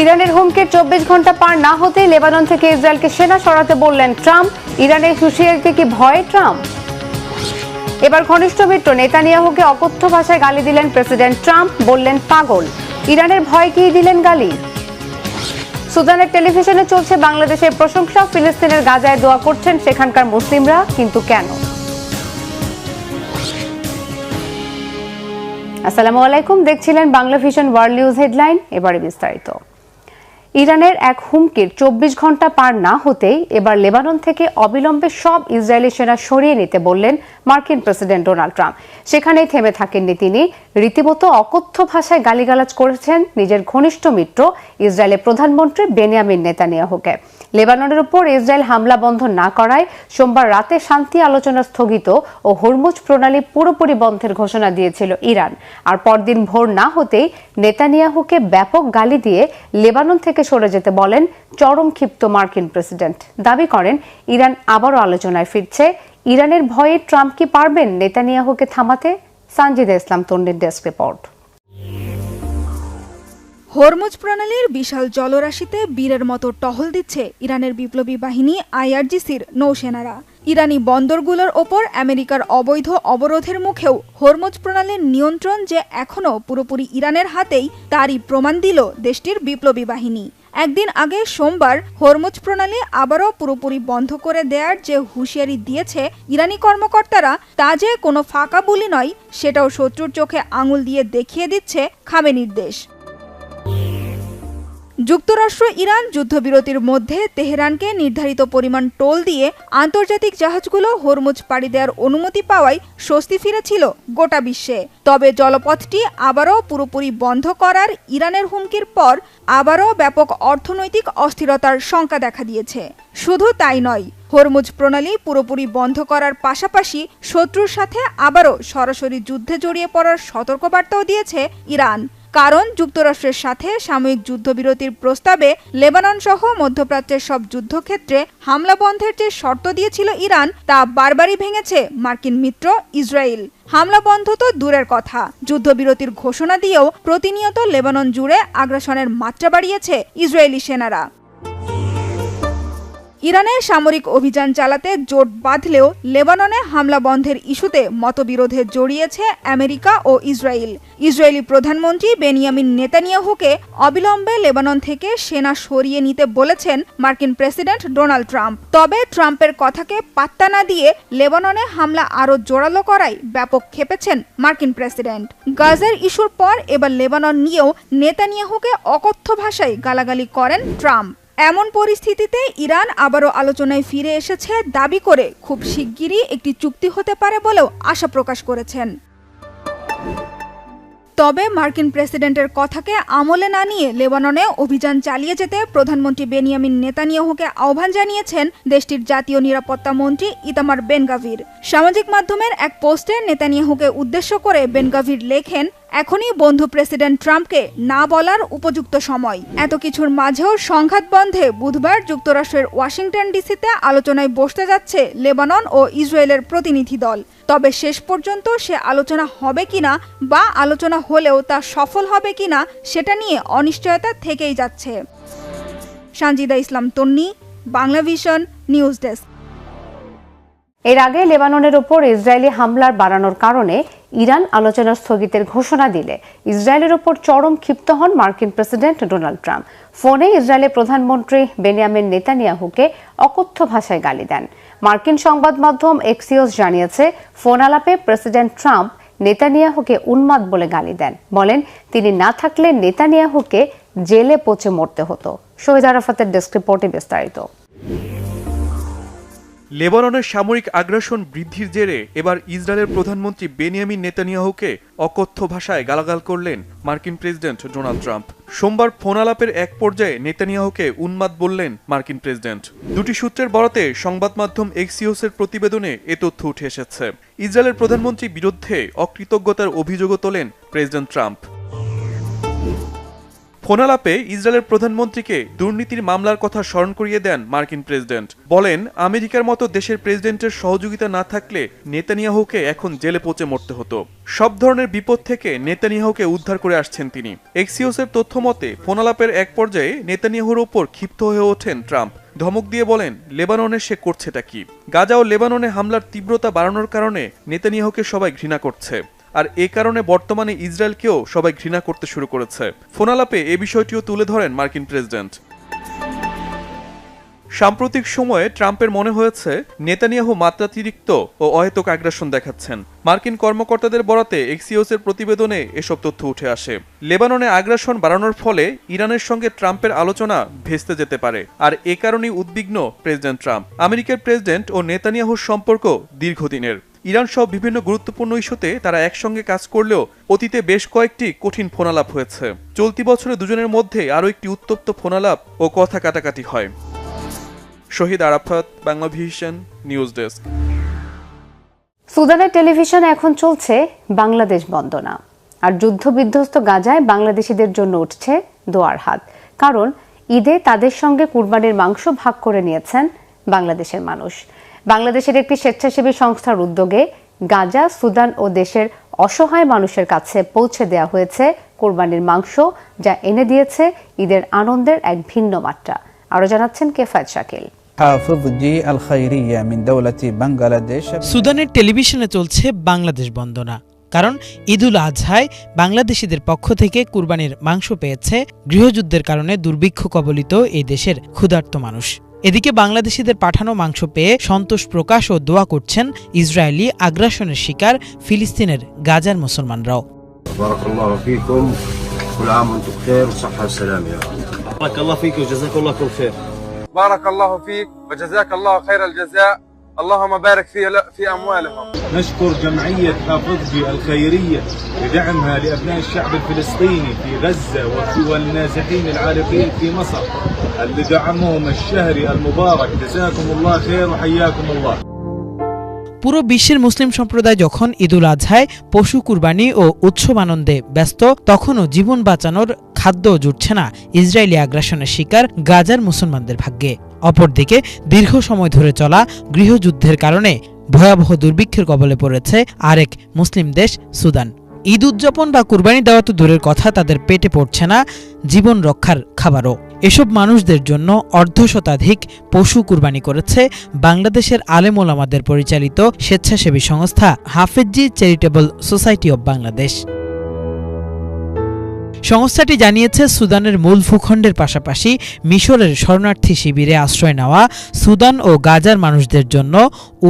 ইরানের হুমকির 24 ঘন্টা পার না হতেই লেবানন থেকে ইসরায়েলকে সেনা সরাতে বললেন ট্রাম্প। ইরানের হুঁশিয়ারিতে কি ভয় ট্রাম্প? এবার ঘনিষ্ঠ মিত্র নেতানিয়াহুকে অকথ্য ভাষায় গালি দিলেন প্রেসিডেন্ট ট্রাম্প, বললেন পাগল। ইরানের ভয় কি দিলেন গালি? সুদানের টেলিভিশনে চলছে বাংলাদেশের প্রশংসা, ফিলিস্তিনের গাজায় দোয়া করছেন সেখানকার মুসলিমরা, কিন্তু কেন? আসসালামু আলাইকুম, দেখছিলেন Bangla vision world news headline. এবারে বিস্তারিত। ইরানের এক হুমকির 24 ঘন্টা পার না হতেই এবার লেবানন থেকে অবিলম্বে সব ইসরায়েলি সেনা সরিয়ে নিতে বললেন মার্কিন প্রেসিডেন্ট ডোনাল্ড ট্রাম্প। সেখানেই থেমে থাকেননি তিনি, রীতিমতো অকথ্য ভাষায় গালিগালাজ করেছেন নিজের ঘনিষ্ঠ মিত্র ইসরায়েলের প্রধানমন্ত্রী বেনিয়ামিন নেতানিয়াহুকে। লেবাননের উপর ইসরায়েল হামলা বন্ধ না করায় সোমবার রাতে শান্তি আলোচনা স্থগিত ও হরমুজ প্রণালী পুরোপুরি বন্ধের ঘোষণা দিয়েছিল ইরান। আর পরদিন ভোর না হতেই নেতানিয়াহুকে ব্যাপক গালি দিয়ে লেবানন থেকে সরে যেতে বলেন চরম ক্ষিপ্ত মার্কিন প্রেসিডেন্ট। দাবি করেন ইরান আবারও আলোচনায় ফিরছে। ইরানের ভয়ে ট্রাম্প কি পারবেন নেতানিয়াহুকে থামাতে? সানজিদা ইসলাম তন্নির ডেস্ক রিপোর্ট। হরমুজ প্রণালীর বিশাল জলরাশিতে বীরের মতো টহল দিচ্ছে ইরানের বিপ্লবী বাহিনী আইআরজিসির নৌসেনারা। ইরানি বন্দরগুলোর ওপর আমেরিকার অবৈধ অবরোধের মুখেও হরমুজ প্রণালীর নিয়ন্ত্রণ যে এখনও পুরোপুরি ইরানের হাতেই, তারই প্রমাণ দিল দেশটির বিপ্লবী বাহিনী। একদিন আগে সোমবার হরমুজ প্রণালী আবারও পুরোপুরি বন্ধ করে দেওয়ার যে হুঁশিয়ারি দিয়েছে ইরানি কর্মকর্তারা, তা যে কোনো ফাঁকা বুলি নয়, সেটাও শত্রুর চোখে আঙুল দিয়ে দেখিয়ে দিচ্ছে খামেনির দেশ। যুক্তরাষ্ট্র ইরান যুদ্ধবিরতির মধ্যে তেহরানকে নির্ধারিত পরিমাণ টোল দিয়ে আন্তর্জাতিক জাহাজগুলো হরমুজ পাড়ি দেওয়ার অনুমতি পাওয়ায় স্বস্তি ফিরেছিল গোটা বিশ্বে। তবে জলপথটি আবারও পুরোপুরি বন্ধ করার ইরানের হুমকির পর আবারও ব্যাপক অর্থনৈতিক অস্থিরতার শঙ্কা দেখা দিয়েছে। শুধু তাই নয়, হরমুজ প্রণালী পুরোপুরি বন্ধ করার পাশাপাশি শত্রুর সাথে আবারও সরাসরি যুদ্ধে জড়িয়ে পড়ার সতর্কবার্তাও দিয়েছে ইরান। কারণ যুক্তরাষ্ট্রের সাথে সাময়িক যুদ্ধবিরতির প্রস্তাবে লেবানন সহ মধ্যপ্রাচ্যের সব যুদ্ধক্ষেত্রে হামলা বন্ধের যে শর্ত দিয়েছিল ইরান, তা বারবারই ভেঙেছে মার্কিন মিত্র ইসরায়েল। হামলা বন্ধ তো দূরের কথা, যুদ্ধবিরতির ঘোষণা দিয়েও প্রতিনিয়ত লেবানন জুড়ে আগ্রাসনের মাত্রা বাড়িয়েছে ইসরায়েলি সেনারা। ইরানের সামরিক অভিযান চালাতে জোট বাঁধলেও লেবাননে হামলা বন্ধের ইস্যুতে মতবিরোধে জড়িয়েছে আমেরিকা ও ইসরায়েল। ইসরায়েলি প্রধানমন্ত্রী বেনিয়ামিন নেতানিয়াহুকে অবিলম্বে লেবানন থেকে সেনা সরিয়ে নিতে বলেছেন মার্কিন প্রেসিডেন্ট ডোনাল্ড ট্রাম্প। তবে ট্রাম্পের কথাকে পাত্তা না দিয়ে লেবাননে হামলা আরও জোরালো করায় ব্যাপক ক্ষেপেছেন মার্কিন প্রেসিডেন্ট। গাজার ইস্যুর পর এবার লেবানন নিয়েও নেতানিয়াহুকে অকথ্য ভাষায় গালাগালি করেন ট্রাম্প। এমন পরিস্থিতিতে ইরান আবারও আলোচনায় ফিরে এসেছে দাবি করে খুব শিগগিরই একটি চুক্তি হতে পারে বলেও আশা প্রকাশ করেছেন। তবে মার্কিন প্রেসিডেন্টের কথাকে আমলে না নিয়ে লেবাননে অভিযান চালিয়ে যেতে প্রধানমন্ত্রী বেনিয়ামিন নেতানিয়াহুকে আহ্বান জানিয়েছেন দেশটির জাতীয় নিরাপত্তা মন্ত্রী ইতামার বেন গাভির। সামাজিক মাধ্যমের এক পোস্টে নেতানিয়াহুকে উদ্দেশ্য করে বেন গাভির লেখেন, এখনই বন্ধু প্রেসিডেন্ট ট্রাম্পকে না বলার উপযুক্ত সময়। এত কিছুর মাঝেও সংঘাত বন্ধে বুধবার যুক্তরাষ্ট্রের ওয়াশিংটন ডিসিতে আলোচনায় বসতে যাচ্ছে লেবানন ও ইসরায়েলের প্রতিনিধি দল। তবে শেষ পর্যন্ত সে আলোচনা হবে কিনা বা আলোচনা হলেও তা সফল হবে কিনা সেটা নিয়ে অনিশ্চয়তা থেকেই যাচ্ছে। সানজিদা ইসলাম তন্নি, বাংলা ভিশন নিউজ ডেস্ক। এর আগে লেবাননের উপর ইসরায়েলি হামলার বাড়ানোর কারণে ইরান আলোচনা স্থগিতের ঘোষণা দিলে ইসরায়েলের উপর চরম ক্ষিপ্ত হন মার্কিন প্রেসিডেন্ট ডোনাল্ড ট্রাম্প। ফোনে ইসরায়েলের প্রধানমন্ত্রী বেনিয়ামিন নেতানিয়াহুকে অকথ্য ভাষায় গালি দেন। মার্কিন সংবাদ মাধ্যম এক্সিওস জানিয়েছে, ফোন আলাপে প্রেসিডেন্ট ট্রাম্প নেতানিয়াহুকে উন্মাদ বলে গালি দেন। বলেন তিনি না থাকলে নেতানিয়াহুকে জেলে পচে মরতে হতো। শহীদ আরাফাতের ডেস্ক রিপোর্টে বিস্তারিত। লেবাননের সামরিক আগ্রাসন বৃদ্ধির জেরে এবার ইসরায়েলের প্রধানমন্ত্রী বেনিয়ামিন নেতানিয়াহুকে অকথ্য ভাষায় গালাগাল করলেন মার্কিন প্রেসিডেন্ট ডোনাল্ড ট্রাম্প। সোমবার ফোন আলাপের এক পর্যায়ে নেতানিয়াহুকে উন্মাদ বললেন মার্কিন প্রেসিডেন্ট। দুটি সূত্রের বরাতে সংবাদ মাধ্যম এক্সিওসের প্রতিবেদনে এ তথ্য উঠে এসেছে। ইসরায়েলের প্রধানমন্ত্রীর বিরুদ্ধে অকৃতজ্ঞতার অভিযোগও তোলেন প্রেসিডেন্ট ট্রাম্প। ফোনালাপে ইসরায়েলের প্রধানমন্ত্রীকে দুর্নীতির মামলার কথা স্মরণ করিয়ে দেন মার্কিন প্রেসিডেন্ট। বলেন, আমেরিকার মতো দেশের প্রেসিডেন্টের সহযোগিতা না থাকলে নেতানিয়াহুকে এখন জেলে পচে মরতে হতো। সব ধরনের বিপদ থেকে নেতানিয়াহুকে উদ্ধার করে আসছেন তিনি। এক্সিওসের তথ্য মতে ফোনালাপের এক পর্যায়ে নেতানিয়াহুর ওপর ক্ষিপ্ত হয়ে ওঠেন ট্রাম্প। ধমক দিয়ে বলেন, লেবাননে সে করছেটা কি? গাজা ও লেবাননে হামলার তীব্রতা বাড়ানোর কারণে নেতানিয়াহুকে সবাই ঘৃণা করছে, আর এ কারণে বর্তমানে ইসরায়েলকেও সবাই ঘৃণা করতে শুরু করেছে। ফোনালাপে এ বিষয়টিও তুলে ধরেন মার্কিন প্রেসিডেন্ট। সাম্প্রতিক সময়ে ট্রাম্পের মনে হয়েছে নেতানিয়াহু মাত্রাতিরিক্ত ও অহেতুক আগ্রাসন দেখাচ্ছেন। মার্কিন কর্মকর্তাদের বরাতে এক্সিওসের প্রতিবেদনে এসব তথ্য উঠে আসে। লেবাননে আগ্রাসন বাড়ানোর ফলে ইরানের সঙ্গে ট্রাম্পের আলোচনা ভেস্তে যেতে পারে, আর এ কারণেই উদ্বিগ্ন প্রেসিডেন্ট ট্রাম্প। আমেরিকার প্রেসিডেন্ট ও নেতানিয়াহুর সম্পর্ক দীর্ঘদিনের। ইরান সহ বিভিন্ন গুরুত্বপূর্ণ ইস্যুতে তারা একসঙ্গে কাজ করলেও অতীতে বেশ কয়েকটি কঠিন ফোনালাপ হয়েছে। চলতি বছরে দুজনের মধ্যে আরও একটি উত্তপ্ত ফোনালাপ ও কথা কাটাকাটি হয়। শহীদ আরাফাত, বাংলাভিশন নিউজ ডেস্ক। সুদানের টেলিভিশনে এখন চলছে বাংলাদেশ বন্দনা, আর যুদ্ধ বিধ্বস্ত গাজায় বাংলাদেশিদের জন্য উঠছে দোয়ার হাত। কারণ ঈদে তাদের সঙ্গে কুরবানির মাংস ভাগ করে নিয়েছেন বাংলাদেশের মানুষ। বাংলাদেশের একটি স্বেচ্ছাসেবী সংস্থার উদ্যোগে গাজা, সুদান ও দেশের অসহায় মানুষের কাছে পৌঁছে দেওয়া হয়েছে কুরবানির মাংস, যা এনে দিয়েছে ঈদের আনন্দের এক ভিন্ন মাত্রা। আরো জানাচ্ছেন কেফায়েত শাকিল। সুদানের টেলিভিশনে চলছে বাংলাদেশ বন্দনা, কারণ ঈদুল আজহায় বাংলাদেশিদের পক্ষ থেকে কুরবানির মাংস পেয়েছে গৃহযুদ্ধের কারণে দুর্ভিক্ষ কবলিত এই দেশের ক্ষুধার্ত মানুষ। এদিকে বাংলাদেশিদের পাঠানো মাংস পেয়ে সন্তোষ প্রকাশ ও দোয়া করছেন ইসরায়েলি আগ্রাসনের শিকার ফিলিস্তিনের গাজার মুসলমানরাও। بارك الله فيك وجزاك الله خير الجزاء اللهم بارك في أموالهم. نشكر جمعية حافظجي الخيرية لدعمها لأبناء الشعب الفلسطيني في غزة والنازحين العالقين في مصر اللي دعمهم الشهري المبارك. جزاكم الله خير وحياكم الله. পুরো বিশ্বের মুসলিম সম্প্রদায় যখন ঈদুল আজহায় পশু কুরবানি ও উৎসব আনন্দে ব্যস্ত, তখনও জীবন বাঁচানোর খাদ্য জুটছে না ইসরায়েলি আগ্রাসনের শিকার গাজার মুসলমানদের ভাগ্যে। অপরদিকে দীর্ঘ সময় ধরে চলা গৃহযুদ্ধের কারণে ভয়াবহ দুর্ভিক্ষের কবলে পড়েছে আরেক মুসলিম দেশ সুদান। ঈদ উদযাপন বা কুরবানি দেওয়া তো দূরের কথা, তাদের পেটে পড়ছে না জীবন রক্ষার খাবারও। এসব মানুষদের জন্য অর্ধশতাধিক পশু কুরবানি করেছে বাংলাদেশের আলেম ওলামাদের পরিচালিত স্বেচ্ছাসেবী সংস্থা Hafezi charitable society of Bangladesh. সংস্থাটি জানিয়েছে, সুদানের মূল ভূখণ্ডের পাশাপাশি মিশরের শরণার্থী শিবিরে আশ্রয় নেওয়া সুদান ও গাজার মানুষদের জন্য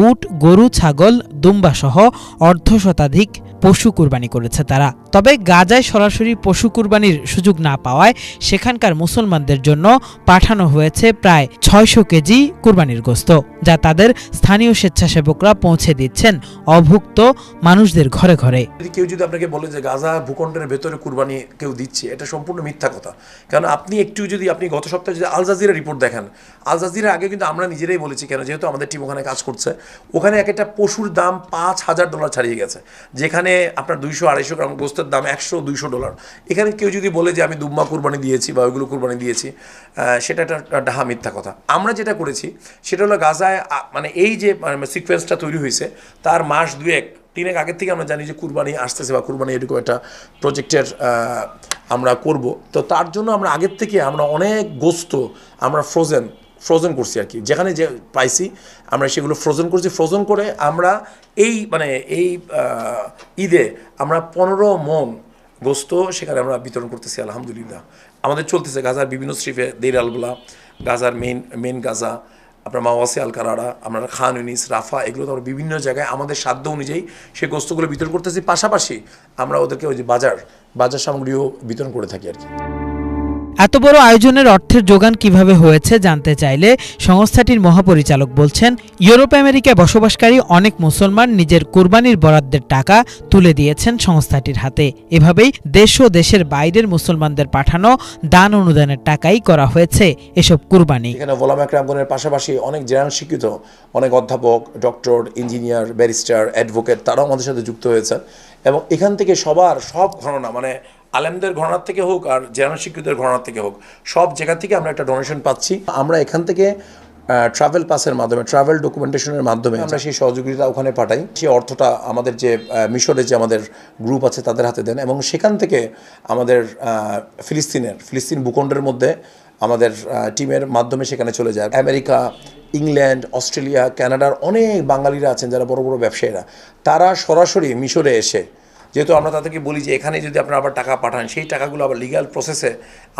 উট, গরু, ছাগল, দুম্বা সহ অর্ধশতাধিক পশু কুরবানি করেছে তারা। তবে গাজায় সরাসরি পশু কুরবানির সুযোগ না পাওয়ায় সেখানকার মুসলমানদের জন্য পাঠানো হয়েছে প্রায় 600 কেজি কুরবানির গোশত, যা তাদের স্থানীয় স্বেচ্ছাসেবকরা পৌঁছে দিচ্ছেন অভুক্ত মানুষদের ঘরে ঘরে। কেউ যদি আপনাকে বলে যে গাজা ভূখণ্ডের ভেতরে কুরবানি কেউ দিচ্ছে, এটা সম্পূর্ণ মিথ্যা কথা। কারণ আপনি আপনি গত সপ্তাহে যদি আল জাজিরা রিপোর্ট দেখেন, আল জাজিরা আগে কিন্তু আমরা নিজেরাই বলেছি, কেন যেহেতু আমাদের টিম ওখানে কাজ করছে, ওখানে এক একটা পশুর দাম $5,000 ছাড়িয়ে গেছে, যেখানে আপনার 200-250 গ্রাম গোস্তের দাম $100-200। এখানে কেউ যদি বলে যে আমি দুম্বা কুরবানি দিয়েছি বা ওইগুলো কুরবানি দিয়েছি, সেটা একটা ডাহা মিথ্যা কথা। আমরা যেটা করেছি সেটা হলো গাজায় মানে এই যে সিকোয়েন্সটা তৈরি হয়েছে, তার মাস 2-3 আগের থেকে আমরা জানি যে কুরবানি আসতেছে বা কুরবানি এরকম একটা প্রজেক্টের আমরা করব। তো তার জন্য আমরা আগের থেকে আমরা অনেক গোস্ত আমরা ফ্রোজেন করছি আর কি, যেখানে যে পাইছি আমরা সেগুলো ফ্রোজেন করছি। ফ্রোজেন করে আমরা এই ঈদে আমরা 15 মণ গোস্ত সেখানে আমরা বিতরণ করতেছি আলহামদুলিল্লাহ। আমাদের চলতেছে গাজার বিভিন্ন স্ট্রিপে, দের আলগুলা, গাজার মেন গাজা, আপনার মাওয়াসি আল কারারা, আমরা খান ইউনিস, রাফা, এগুলো তো আমরা বিভিন্ন জায়গায় আমাদের সাধ্য অনুযায়ী সেই গোস্তগুলো বিতরণ করতেছি। পাশাপাশি আমরা ওদেরকে ওই যে বাজার সামগ্রীও বিতরণ করে থাকি আর কি। এত বড় আয়োজনের অর্থের যোগান কিভাবে হয়েছে জানতে চাইলে সংস্থাটির মহাপরিচালক বলছেন, ইউরোপ আমেরিকায় বসবাসকারী অনেক মুসলমান নিজের কুরবানির বরাদ্দের টাকা তুলে দিয়েছেন সংস্থাটির হাতে। এভাবেই দেশ ও দেশের বাইরের মুসলমানদের পাঠানো দান অনুদানের টাকাই করা হয়েছে এসব কুরবানি। এখানে ওলামা একরামগণের পাশাপাশি অনেক জেনারেল শিক্ষিত অনেক অধ্যাপক, ডক্টর, ইঞ্জিনিয়ার, ব্যারিস্টার, অ্যাডভোকেট, তারাও আমাদের সাথে যুক্ত হয়েছে এবং এখান থেকে সব ঘটনা মানে আলেমদের ঘরানার থেকে হোক আর জেনারেল শিক্ষকদের ঘরানার থেকে হোক, সব জায়গা থেকে আমরা একটা ডোনেশন পাচ্ছি। আমরা এখান থেকে ট্রাভেল পাসের মাধ্যমে, ট্রাভেল ডকুমেন্টেশনের মাধ্যমে আমরা সেই সহযোগিতা ওখানে পাঠাই। সেই অর্থটা আমাদের যে মিশরে যে আমাদের গ্রুপ আছে তাদের হাতে দেন, এবং সেখান থেকে আমাদের ফিলিস্তিন ভূখণ্ডের মধ্যে আমাদের টিমের মাধ্যমে সেখানে চলে যায়। আমেরিকা, ইংল্যান্ড, অস্ট্রেলিয়া, কানাডার অনেক বাঙালিরা আছেন যারা বড় বড় ব্যবসায়ীরা, তারা সরাসরি মিশরে এসে, যেহেতু আমরা তাদেরকে বলি যে এখানে যদি আপনারা আবার টাকা পাঠান, সেই টাকাগুলো আবার লিগ্যাল প্রসেসে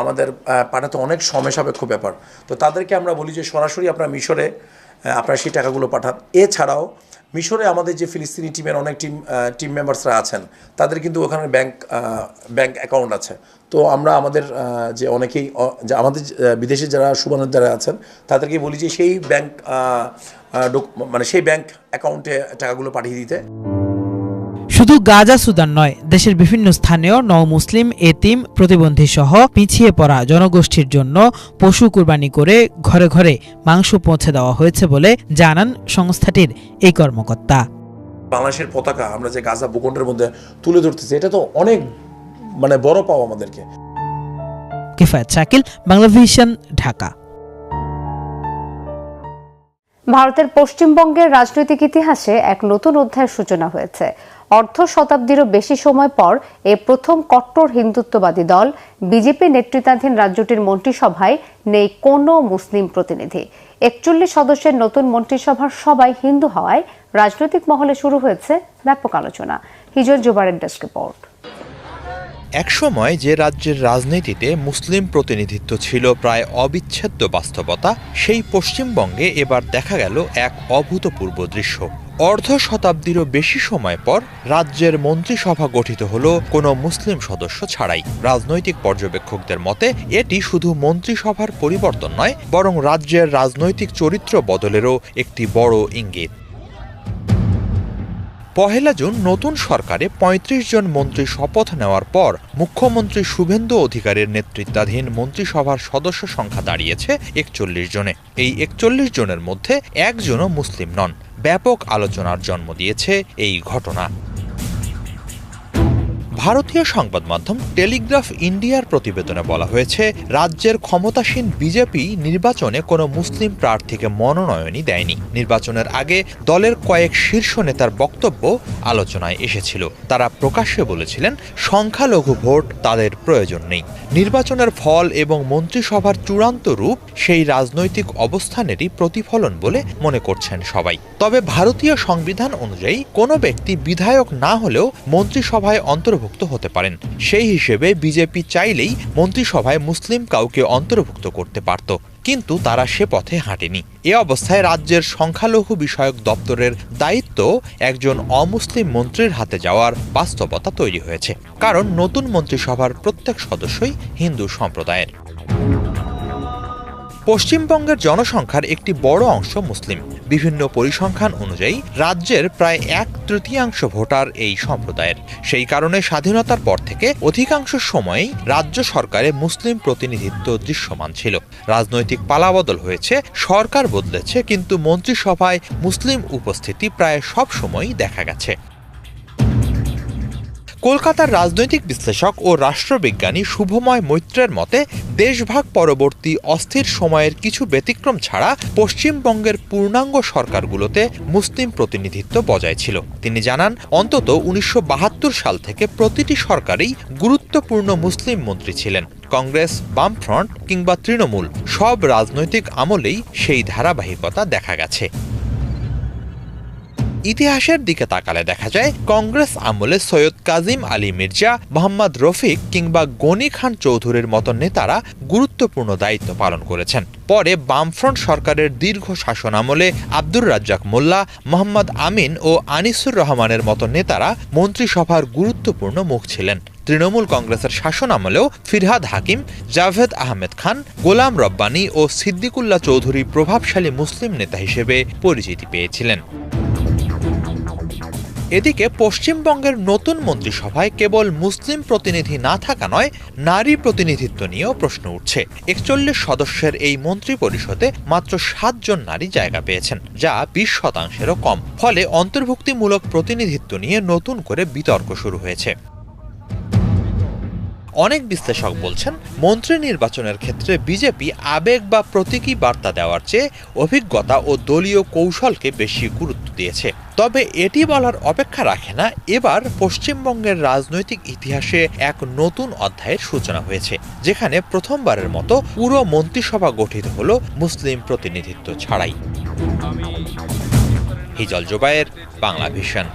আমাদের পাঠাতে অনেক সময় সাপেক্ষ ব্যাপার, তো তাদেরকে আমরা বলি যে সরাসরি আপনারা মিশরে আপনারা সেই টাকাগুলো পাঠান। এছাড়াও মিশরে আমাদের যে ফিলিস্তিনি টিমের অনেক টিম মেম্বার্সরা আছেন, তাদের কিন্তু ওখানে ব্যাংক অ্যাকাউন্ট আছে। তো আমরা আমাদের যে অনেকেই আমাদের বিদেশে যারা সুবানের যারা আছেন তাদেরকে বলি যে সেই সেই ব্যাংক অ্যাকাউন্টে টাকাগুলো পাঠিয়ে দিতে। শুধু গাজা সুদান নয়, দেশের বিভিন্ন স্থানেও মুসলিম, এতিম, প্রতিবন্ধী সহ পিছিয়ে পড়া জনগোষ্ঠীর জন্য পশু কুরবানি করে ঘরে ঘরে মাংস পৌঁছে দেওয়া হয়েছে বলে জানান সংস্থাটির এই কর্মকর্তা। বাংলাদেশের পতাকা আমরা যে গাজা ভূখণ্ডের মধ্যে তুলে ধরতেছি, এটা তো অনেক বড় পাওয়া আমাদেরকে। কিফায়েত শাকিল, বাংলা ভিশন, ঢাকা। ভারতের পশ্চিমবঙ্গের রাজনৈতিক ইতিহাসে এক নতুন অধ্যায়ের সূচনা হয়েছে। অর্ধ শতাব্দীরও বেশি সময় পর এই প্রথম কট্টর হিন্দুত্ববাদী দল বিজেপি নেতৃত্বাধীন রাজ্যটির মন্ত্রিসভায় নেই কোনো মুসলিম প্রতিনিধি। ৪১ সদস্যের নতুন মন্ত্রিসভার সবাই হিন্দু হওয়ায় রাজনৈতিক মহলে শুরু হয়েছে ব্যাপক আলোচনা। হিজল জুবারের ডেস্ক রিপোর্ট। একসময় যে রাজ্যের রাজনীতিতে মুসলিম প্রতিনিধিত্ব ছিল প্রায় অবিচ্ছেদ্য বাস্তবতা, সেই পশ্চিমবঙ্গে এবার দেখা গেল এক অভূতপূর্ব দৃশ্য। অর্ধ শতাব্দীরও বেশি সময় পর রাজ্যের মন্ত্রিসভা গঠিত হলো কোনো মুসলিম সদস্য ছাড়াই। রাজনৈতিক পর্যবেক্ষকদের মতে এটি শুধু মন্ত্রিসভার পরিবর্তন নয়, বরং রাজ্যের রাজনৈতিক চরিত্র বদলেরও একটি বড় ইঙ্গিত। ১ জুন নতুন সরকারে ৩৫ জন মন্ত্রী শপথ নেওয়ার পর মুখ্যমন্ত্রী শুভেন্দু অধিকারীর নেতৃত্বাধীন মন্ত্রিসভার সদস্য সংখ্যা দাঁড়িয়েছে ৪১ জনে। এই ৪১ জনের মধ্যে একজনও মুসলিম নন। ব্যাপক আলোচনার জন্ম দিয়েছে এই ঘটনা। ভারতীয় সংবাদ মাধ্যম টেলিগ্রাফ ইন্ডিয়ার প্রতিবেদনে বলা হয়েছে, রাজ্যের ক্ষমতাসীন বিজেপি নির্বাচনে কোনো মুসলিম প্রার্থীকে মনোনয়নই দেয়নি। নির্বাচনের আগে দলের কয়েক শীর্ষ নেতার বক্তব্য আলোচনায় এসেছিল। তারা প্রকাশ্যে বলেছিলেন সংখ্যালঘু ভোট তাদের প্রয়োজন নেই। নির্বাচনের ফল এবং মন্ত্রিসভার চূড়ান্ত রূপ সেই রাজনৈতিক অবস্থানেরই প্রতিফলন বলে মনে করছেন সবাই। তবে ভারতীয় সংবিধান অনুযায়ী কোনো ব্যক্তি বিধায়ক না হলেও মন্ত্রিসভায় অন্তর্ভুক্ত হতে পারেন। সেই হিসেবে বিজেপি চাইলেই মন্ত্রিসভায় মুসলিম কাউকে অন্তর্ভুক্ত করতে পারত, কিন্তু তারা সে পথে হাঁটেনি। এ অবস্থায় রাজ্যের সংখ্যালঘু বিষয়ক দপ্তরের দায়িত্ব একজন অমুসলিম মন্ত্রীর হাতে যাওয়ার বাস্তবতা তৈরি হয়েছে, কারণ নতুন মন্ত্রিসভার প্রত্যেক সদস্যই হিন্দু সম্প্রদায়ের। পশ্চিমবঙ্গের জনসংখ্যার একটি বড় অংশ মুসলিম। বিভিন্ন পরিসংখ্যান অনুযায়ী রাজ্যের প্রায় 1/3 ভোটার এই সম্প্রদায়ের। সেই কারণে স্বাধীনতার পর থেকে অধিকাংশ সময়ই রাজ্য সরকারে মুসলিম প্রতিনিধিত্ব দৃশ্যমান ছিল। রাজনৈতিক পালাবদল হয়েছে, সরকার বদলেছে, কিন্তু মন্ত্রিসভায় মুসলিম উপস্থিতি প্রায় সব সময়ই দেখা গেছে। কলকাতার রাজনৈতিক বিশ্লেষক ও রাষ্ট্রবিজ্ঞানী শুভময় মৈত্রের মতে, দেশভাগ পরবর্তী অস্থির সময়ের কিছু ব্যতিক্রম ছাড়া পশ্চিমবঙ্গের পূর্ণাঙ্গ সরকারগুলোতে মুসলিম প্রতিনিধিত্ব বজায় ছিল। তিনি জানান, অন্তত ১৯৭২ সাল থেকে প্রতিটি সরকারেই গুরুত্বপূর্ণ মুসলিম মন্ত্রী ছিলেন। কংগ্রেস, বামফ্রন্ট কিংবা তৃণমূল সব রাজনৈতিক আমলেই সেই ধারাবাহিকতা দেখা গেছে। ইতিহাসের দিকে তাকালে দেখা যায়, কংগ্রেস আমলে সৈয়দ কাজিম আলী মির্জা, মোহাম্মদ রফিক কিংবা গনি খান চৌধুরীর মতো নেতারা গুরুত্বপূর্ণ দায়িত্ব পালন করেছেন। পরে বামফ্রন্ট সরকারের দীর্ঘ শাসন আমলে আব্দুর রাজ্জাক মোল্লা, মোহাম্মদ আমিন ও আনিসুর রহমানের মতো নেতারা মন্ত্রিসভার গুরুত্বপূর্ণ মুখ ছিলেন। তৃণমূল কংগ্রেসের শাসন আমলেও ফিরহাদ হাকিম, জাভেদ আহমেদ খান, গোলাম রব্বানী ও সিদ্দিকুল্লাহ চৌধুরী প্রভাবশালী মুসলিম নেতা হিসেবে পরিচিতি পেয়েছিলেন। এদিকে পশ্চিমবঙ্গের নতুন মন্ত্রিসভায় কেবল মুসলিম প্রতিনিধি না থাকা নয়, নারী প্রতিনিধিত্ব নিয়েও প্রশ্ন উঠছে। ৪১ সদস্যের এই মন্ত্রী পরিষদে মাত্র ৭ জন নারী জায়গা পেয়েছেন, যা ২০%-এরও কম। ফলে অন্তর্ভুক্তিমূলক প্রতিনিধিত্ব নিয়ে নতুন করে বিতর্ক শুরু হয়েছে। অনেক বিশ্লেষক বলছেন, মন্ত্রী নির্বাচনের ক্ষেত্রে বিজেপি আবেগ বা প্রতীকী বার্তা দেওয়ার চেয়ে অভিজ্ঞতা ও দলীয় কৌশলকে বেশি গুরুত্ব দিয়েছে। তবে এটি বলার অপেক্ষা রাখে না, এবার পশ্চিমবঙ্গের রাজনৈতিক ইতিহাসে এক নতুন অধ্যায়ের সূচনা হয়েছে, যেখানে প্রথমবারের মতো পুরো মন্ত্রিসভা গঠিত হলো মুসলিম প্রতিনিধিত্ব ছাড়াই। হিজল জোবায়ের, বাংলা ভিশন।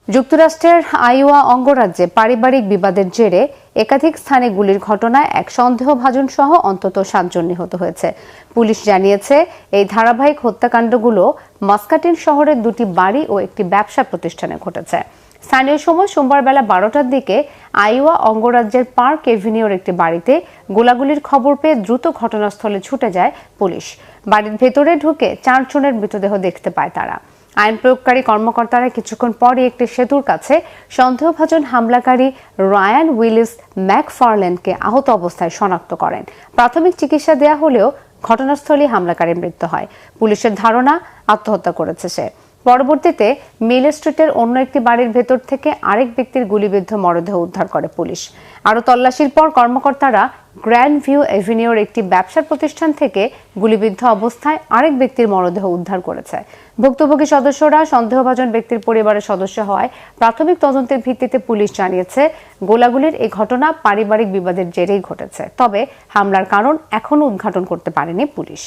যুক্তরাষ্ট্রের আইওয়া অঙ্গরাজ্যে পারিবারিক বিবাদের জেরে একাধিক স্থানে গুলির ঘটনায় এক সন্দেহভাজন সহ অন্তত 7 জন নিহত হয়েছে। পুলিশ জানিয়েছে, এই ধারাবাহিক হত্যাকাণ্ডগুলো মাস্কাটিন শহরের 2টি বাড়ি ও একটি ব্যবসা প্রতিষ্ঠানে ঘটেছে। স্থানীয় সময় সোমবার বেলা 12টার দিকে আইওয়া অঙ্গরাজ্যের পার্ক এভিনিউর একটি বাড়িতে গোলাগুলির খবর পেয়ে দ্রুত ঘটনাস্থলে ছুটে যায় পুলিশ। বাড়ির ভেতরে ঢুকে 4 জনের মৃতদেহ দেখতে পায় তারা। আইন প্রয়োগকারী কর্মকর্তারা কিছুক্ষণ পরে একটি সেতুর কাছে সন্দেহভাজন হামলাকারী রায়ান উইলিস ম্যাকফারল্যান্ডকে আহত অবস্থায় শনাক্ত করেন। প্রাথমিক চিকিৎসা দেয়া হলেও ঘটনাস্থলে হামলাকারীর মৃত্যু হয়। পুলিশের ধারণা আত্মহত্যা করেছে সে। পরবর্তীতে মিল স্ট্রিটের অন্য একটি বাড়ির ভেতর থেকে আরেক ব্যক্তির গুলিবিদ্ধ মরদেহ উদ্ধার করে পুলিশ। আরও তল্লাশির পর কর্মকর্তারা গ্র্যান্ড ভিউ এভিনিউর একটি ব্যবসা প্রতিষ্ঠান থেকে গুলিবিদ্ধ অবস্থায় আরেক ব্যক্তির মরদেহ উদ্ধার করেছে। ভুক্তভোগী সদস্যরা সন্দেহভাজন ব্যক্তির পরিবারের সদস্য হওয়ায় প্রাথমিক তদন্তের ভিত্তিতে পুলিশ জানিয়েছে, গোলাগুলির এই ঘটনা পারিবারিক বিবাদের জেরেই ঘটেছে। তবে হামলার কারণ এখনও উদ্ঘাটন করতে পারেনি পুলিশ।